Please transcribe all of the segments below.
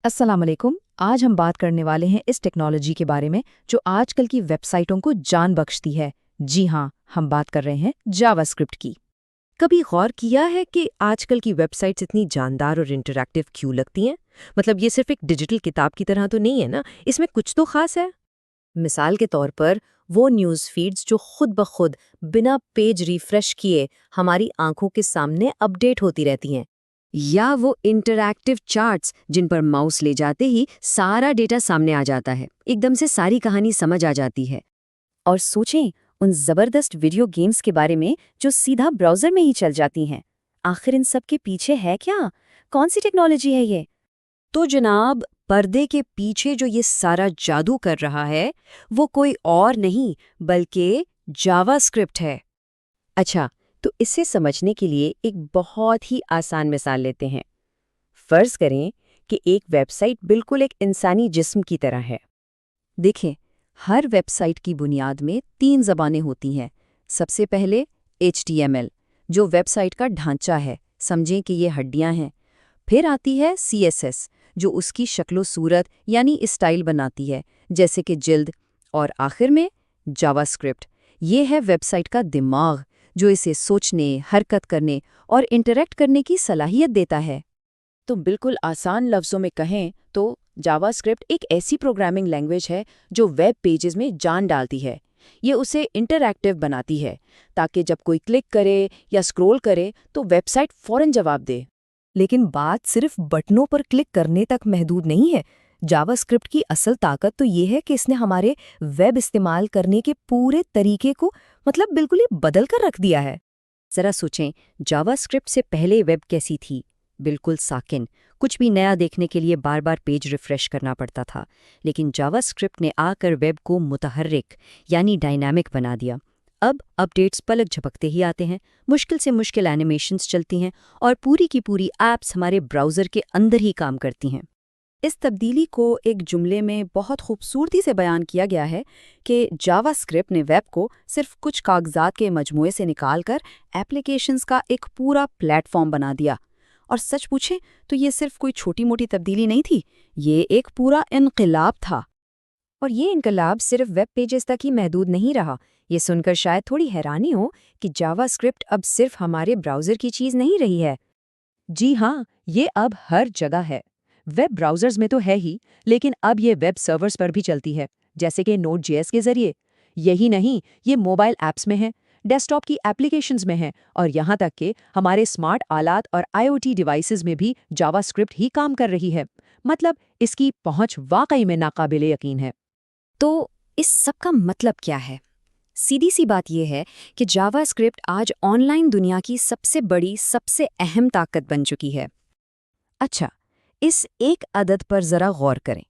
अस्सलाम वालेकुम। आज हम बात करने वाले हैं इस टेक्नोलॉजी के बारे में जो आजकल की वेबसाइटों को जान बख्शती है। जी हाँ, हम बात कर रहे हैं जावास्क्रिप्ट की। कभी गौर किया है कि आजकल की वेबसाइट्स इतनी जानदार और इंटरैक्टिव क्यों लगती हैं? मतलब ये सिर्फ एक डिजिटल किताब की तरह तो नहीं है ना, इसमें कुछ तो खास है। मिसाल के तौर पर वो न्यूज़ फीड्स जो खुद ब खुद बिना पेज रिफ्रेश किए हमारी आंखों के सामने अपडेट होती रहती हैं, या वो इंटरैक्टिव चार्ट्स जिन पर माउस ले जाते ही सारा डेटा सामने आ जाता है, एकदम से सारी कहानी समझ आ जाती है। और सोचें उन जबरदस्त वीडियो गेम्स के बारे में जो सीधा ब्राउजर में ही चल जाती हैं। आखिर इन सब के पीछे है क्या? कौन सी टेक्नोलॉजी है ये? तो जनाब, पर्दे के पीछे जो ये सारा जादू कर रहा है वो कोई और नहीं बल्कि जावास्क्रिप्ट है। अच्छा, तो इसे समझने के लिए एक बहुत ही आसान मिसाल लेते हैं। फर्ज करें कि एक वेबसाइट बिल्कुल एक इंसानी जिस्म की तरह है। देखें, हर वेबसाइट की बुनियाद में 3 ज़बानें होती हैं। सबसे पहले HTML, जो वेबसाइट का ढांचा है, समझें कि ये हड्डियां हैं। फिर आती है CSS, जो उसकी शक्लो सूरत यानी स्टाइल बनाती है, जैसे कि जिल्द। और आखिर में जावास्क्रिप्ट, ये है वेबसाइट का दिमाग, जो इसे सोचने, हरकत करने और इंटरैक्ट करने की सलाहियत देता है। तो बिल्कुल आसान लफ्ज़ों में कहें तो जावास्क्रिप्ट एक ऐसी प्रोग्रामिंग लैंग्वेज है जो वेब पेजेस में जान डालती है। ये उसे इंटरैक्टिव बनाती है ताकि जब कोई क्लिक करे या स्क्रॉल करे तो वेबसाइट फौरन जवाब दे। लेकिन बात सिर्फ बटनों पर क्लिक करने तक महदूद नहीं है। जावास्क्रिप्ट की असल ताकत तो ये है कि इसने हमारे वेब इस्तेमाल करने के पूरे तरीके को मतलब बिल्कुल ही बदल कर रख दिया है। जरा सोचें, जावास्क्रिप्ट से पहले वेब कैसी थी? बिल्कुल साकिन, कुछ भी नया देखने के लिए बार बार पेज रिफ्रेश करना पड़ता था। लेकिन जावास्क्रिप्ट ने आकर वेब को मुतहर्रिक यानी डायनामिक बना दिया। अब अपडेट्स पलक झपकते ही आते हैं, मुश्किल से मुश्किल एनिमेशंस चलती हैं और पूरी की पूरी ऐप्स हमारे ब्राउज़र के अंदर ही काम करती हैं। इस तब्दीली को एक जुमले में बहुत खूबसूरती से बयान किया गया है कि जावास्क्रिप्ट ने वेब को सिर्फ कुछ कागजात के मजमूए से निकालकर एप्लीकेशंस का एक पूरा प्लेटफॉर्म बना दिया। और सच पूछें तो ये सिर्फ कोई छोटी मोटी तब्दीली नहीं थी, ये एक पूरा इनकलाब था। और ये इनकलाब सिर्फ वेब पेजेस तक ही महदूद नहीं रहा। ये सुनकर शायद थोड़ी हैरानी हो कि जावास्क्रिप्ट अब सिर्फ हमारे ब्राउज़र की चीज़ नहीं रही है। जी हाँ, ये अब हर जगह है। वेब ब्राउज़र्स में तो है ही, लेकिन अब ये वेब सर्वर्स पर भी चलती है, जैसे कि Node.js के जरिए। यही नहीं, ये मोबाइल ऐप्स में है, डेस्कटॉप की एप्लीकेशंस में है और यहाँ तक कि हमारे स्मार्ट आलात और IoT डिवाइसेस में भी जावास्क्रिप्ट ही काम कर रही है। मतलब इसकी पहुँच वाकई में नाकाबिले यकीन है। तो इस सब का मतलब क्या है? सीधी सी बात यह है कि जावास्क्रिप्ट आज ऑनलाइन दुनिया की सबसे बड़ी, सबसे अहम ताकत बन चुकी है। अच्छा, इस एक अदद पर जरा गौर करें।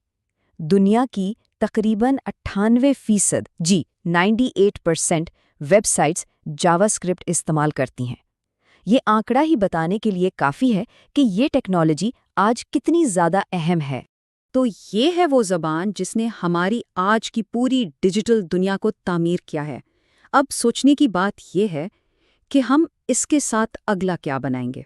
दुनिया की तकरीबन 98% जी 98% वेबसाइट्स जावास्क्रिप्ट इस्तेमाल करती हैं। ये आंकड़ा ही बताने के लिए काफ़ी है कि ये टेक्नोलॉजी आज कितनी ज़्यादा अहम है। तो ये है वो ज़बान जिसने हमारी आज की पूरी डिजिटल दुनिया को तामीर किया है। अब सोचने की बात ये है कि हम इसके साथ अगला क्या बनाएंगे।